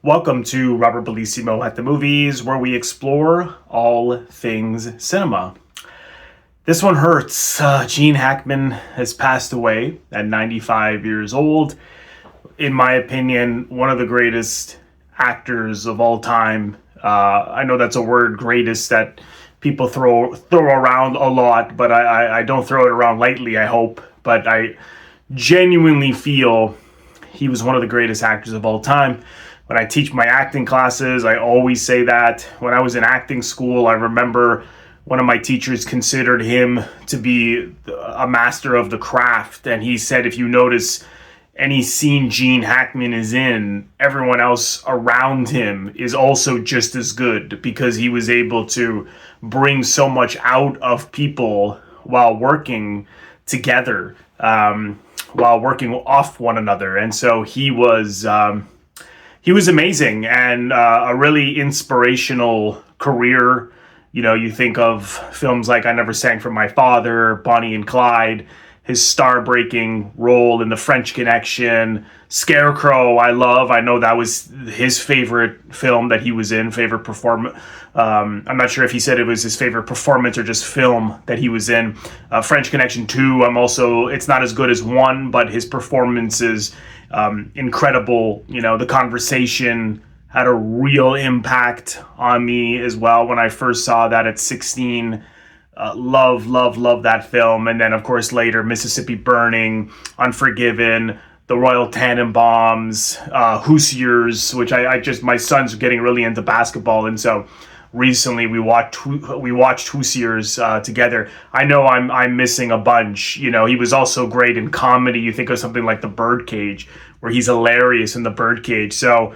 Welcome to Robert Bellissimo at the Movies, where we explore all things cinema. This one hurts. Gene Hackman has passed away at 95 years old. In my opinion, one of the greatest actors of all time. I know that's a word, greatest, that people throw around a lot, but I don't throw it around lightly, I hope. But I genuinely feel he was one of the greatest actors of all time. When I teach my acting classes, I always say that. When I was in acting school, I remember one of my teachers considered him to be a master of the craft. And he said, if you notice any scene Gene Hackman is in, everyone else around him is also just as good, because he was able to bring so much out of people while working together, while working off one another. And so he was amazing, and a really inspirational career. You know, you think of films like I Never Sang for My Father, Bonnie and Clyde, his star-breaking role in The French Connection, Scarecrow. I know that was his favorite film that he was in, favorite performance. I'm not sure if he said it was his favorite performance or just film that he was in. French Connection 2, it's not as good as 1, but his performance is incredible. You know, The Conversation had a real impact on me as well when I first saw that at 16. Love that film. And then, of course, later, Mississippi Burning, Unforgiven, The Royal Tenenbaums, Hoosiers, which my son's getting really into basketball, and so recently we watched Hoosiers together. I know I'm missing a bunch. You know, he was also great in comedy. You think of something like The Birdcage, where he's hilarious in The Birdcage. So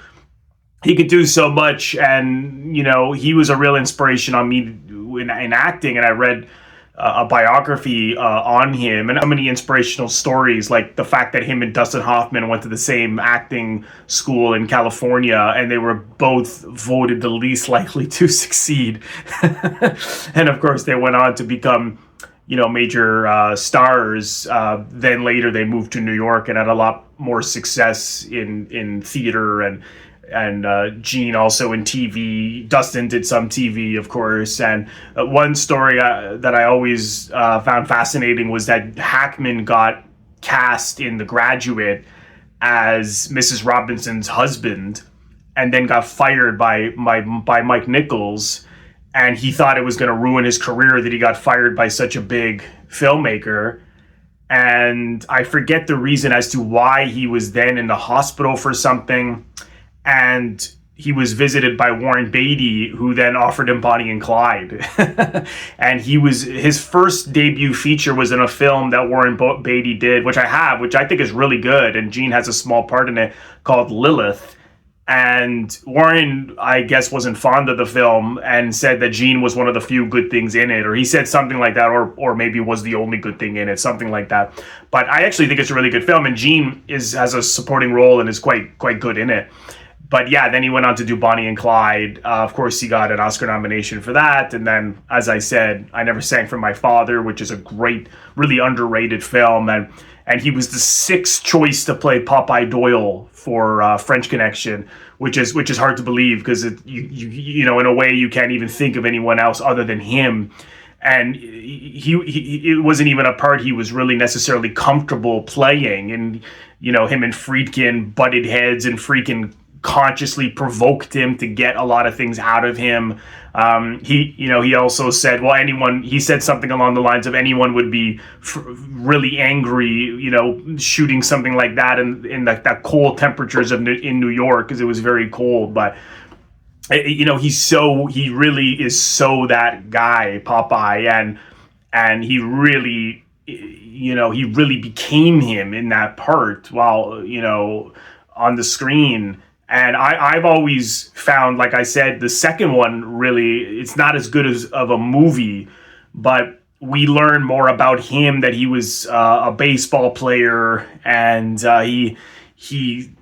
he could do so much, and you know, he was a real inspiration on me in acting. And I read a biography on him, and how many inspirational stories, like the fact that him and Dustin Hoffman went to the same acting school in California, and they were both voted the least likely to succeed. And of course, they went on to become, you know, major stars. Then later they moved to New York and had a lot more success in theater, and Gene also in TV. Dustin did some TV, of course. And one story that I always found fascinating was that Hackman got cast in The Graduate as Mrs. Robinson's husband, and then got fired by Mike Nichols. And he thought it was going to ruin his career that he got fired by such a big filmmaker. And I forget the reason as to why he was then in the hospital for something. And he was visited by Warren Beatty, who then offered him Bonnie and Clyde. And his first debut feature was in a film that Warren Beatty did, which I think is really good, and Gene has a small part in it, called Lilith. And Warren, I guess, wasn't fond of the film and said that Gene was one of the few good things in it, or he said something like that, or maybe was the only good thing in it, something like that. But I actually think it's a really good film, and Gene has a supporting role and is quite good in it. But yeah, then he went on to do Bonnie and Clyde. Of course, he got an Oscar nomination for that. And then, as I said, I Never Sang for My Father, which is a great, really underrated film. And he was the sixth choice to play Popeye Doyle for French Connection, which is hard to believe, because you know, in a way, you can't even think of anyone else other than him. And it wasn't even a part he was really necessarily comfortable playing. And you know, him and Friedkin butted heads, and Friedkin consciously provoked him to get a lot of things out of him. He also said, he said something along the lines of anyone would be really angry, you know, shooting something like that in that cold temperatures in New York, because it was very cold. But you know, he really is so that guy, Popeye, and he really, you know, he really became him in that part while, you know, on the screen. And I've always found, like I said, the second one, really, it's not as good as of a movie, but we learn more about him, that he was a baseball player, and he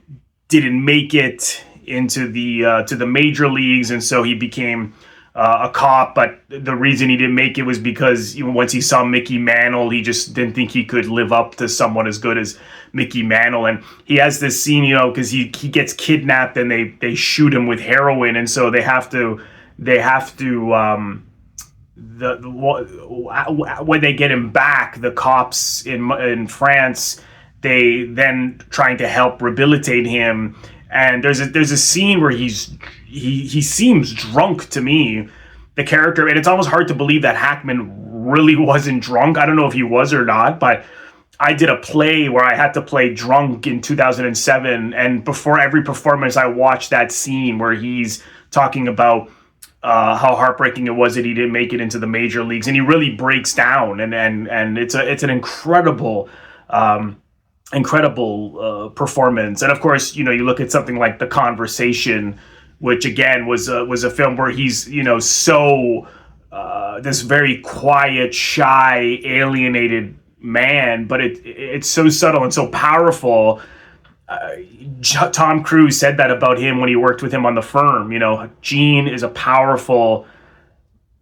didn't make it into the major leagues, and so he became a cop, but the reason he didn't make it was because even once he saw Mickey Mantle, he just didn't think he could live up to someone as good as Mickey Mantle. And he has this scene, you know, because he gets kidnapped and they shoot him with heroin, and so they have to when they get him back, the cops in France, they then trying to help rehabilitate him. And there's a scene where he seems drunk to me, the character, and it's almost hard to believe that Hackman really wasn't drunk. I don't know if he was or not, but I did a play where I had to play drunk in 2007, and before every performance I watched that scene where he's talking about how heartbreaking it was that he didn't make it into the major leagues, and he really breaks down, and it's an incredible performance. And of course, you know, you look at something like The Conversation, which again was a film where he's, you know, so this very quiet, shy, alienated man, but it's so subtle and so powerful. Tom Cruise said that about him when he worked with him on The Firm. You know, Gene is a powerful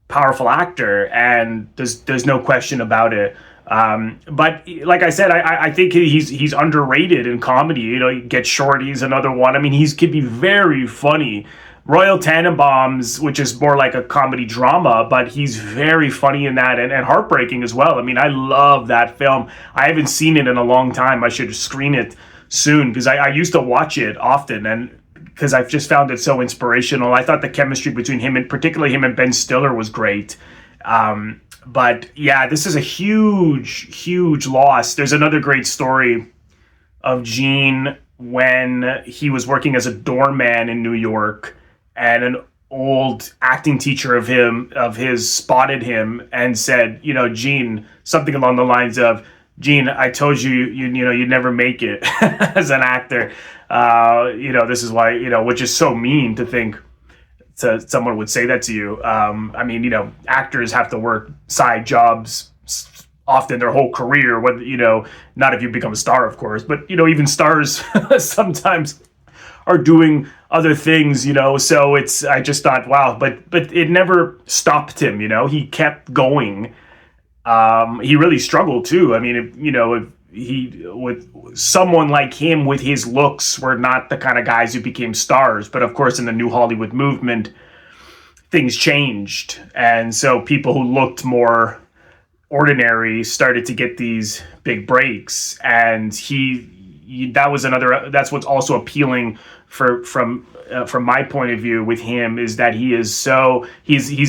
actor, and there's no question about it. But like I said, I think he's underrated in comedy. You know, Get Shorty's another one. I mean, he could be very funny. Royal Tenenbaums, which is more like a comedy drama, but he's very funny in that, and heartbreaking as well. I mean, I love that film. I haven't seen it in a long time. I should screen it soon, because I used to watch it often, and because I've just found it so inspirational. I thought the chemistry between him, and particularly him and Ben Stiller, was great. But yeah, this is a huge loss. There's another great story of Gene when he was working as a doorman in New York, and an old acting teacher of his spotted him and said, you know, Gene, something along the lines of, Gene, I told you, you know, you'd never make it as an actor. You know, this is why, you know, which is so mean to think someone would say that to you. I mean, you know, actors have to work side jobs often their whole career, whether, you know, not if you become a star, of course, but, you know, even stars sometimes are doing other things, you know. So I just thought, wow, but it never stopped him, you know. He kept going. He really struggled too. I mean, with someone like him with his looks, were not the kind of guys who became stars. But of course, in the New Hollywood movement, things changed, and so people who looked more ordinary started to get these big breaks. And that's what's also appealing from my point of view with him, is that he's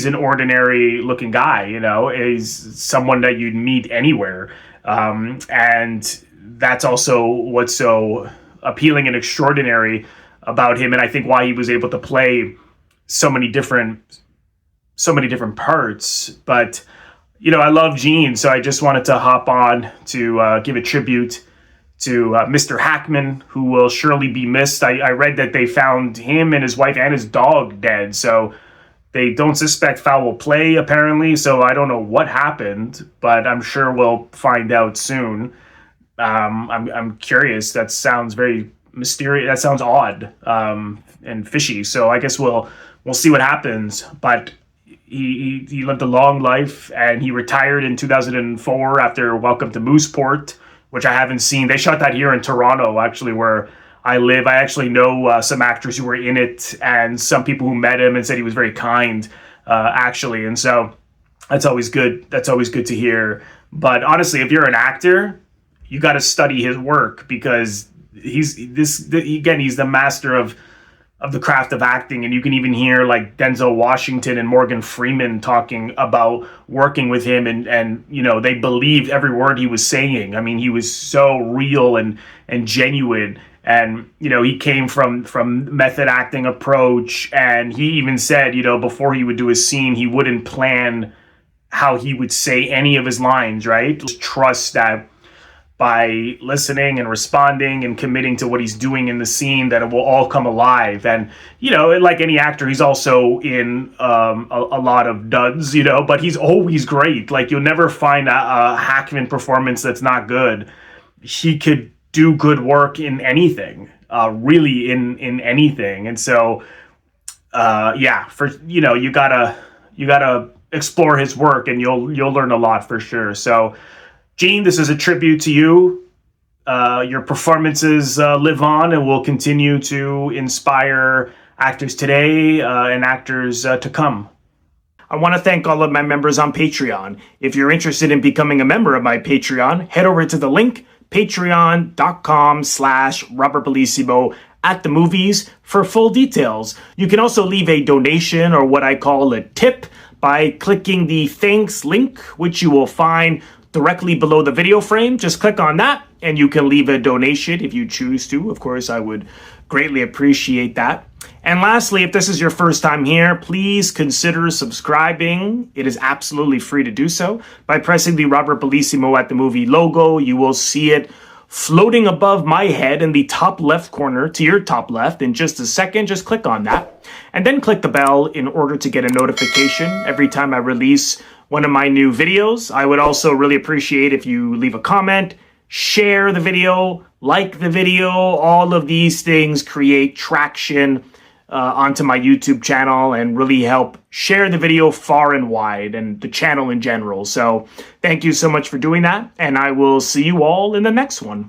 an ordinary looking guy, you know. He's someone that you'd meet anywhere, and that's also what's so appealing and extraordinary about him, and I think why he was able to play so many different parts. But you know, I love Gene, so I just wanted to hop on to give a tribute to Mr. Hackman, who will surely be missed. I read that they found him and his wife and his dog dead, so they don't suspect foul play, apparently. So I don't know what happened, but I'm sure we'll find out soon. I'm curious. That sounds very mysterious. That sounds odd and fishy. So I guess we'll see what happens. But he lived a long life, and he retired in 2004 after Welcome to Mooseport, which I haven't seen. They shot that here in Toronto, actually, where I live. I actually know some actors who were in it, and some people who met him and said he was very kind, actually. And so that's always good. That's always good to hear. But honestly, if you're an actor, you got to study his work, because he's the master of the craft of acting. And you can even hear like Denzel Washington and Morgan Freeman talking about working with him, and you know, they believed every word he was saying. I mean, he was so real and genuine. And you know, he came from method acting approach, and he even said, you know, before he would do a scene, he wouldn't plan how he would say any of his lines, right? Just trust that by listening and responding and committing to what he's doing in the scene, that it will all come alive. And, you know, like any actor, he's also in a lot of duds, you know, but he's always great. Like, you'll never find a Hackman performance that's not good. He could do good work in anything, really in anything. And so, yeah, for, you know, you gotta gotta explore his work, and you'll learn a lot for sure. So, Gene, this is a tribute to you. Your performances live on and will continue to inspire actors today and actors to come. I want to thank all of my members on Patreon. If you're interested in becoming a member of my Patreon, head over to the link, patreon.com/RobertBellissimo at the movies for full details. You can also leave a donation, or what I call a tip, by clicking the thanks link, which you will find directly below the video frame. Just click on that and you can leave a donation if you choose to. Of course, I would greatly appreciate that. And lastly, if this is your first time here, please consider subscribing. It is absolutely free to do so. By pressing the Robert Bellissimo at the Movie logo, you will see it floating above my head in the top left corner to your top left. In just a second, just click on that. And then click the bell in order to get a notification every time I release one of my new videos. I would also really appreciate if you leave a comment, share the video, like the video. All of these things create traction onto my YouTube channel and really help share the video far and wide, and the channel in general. So thank you so much for doing that, and I will see you all in the next one.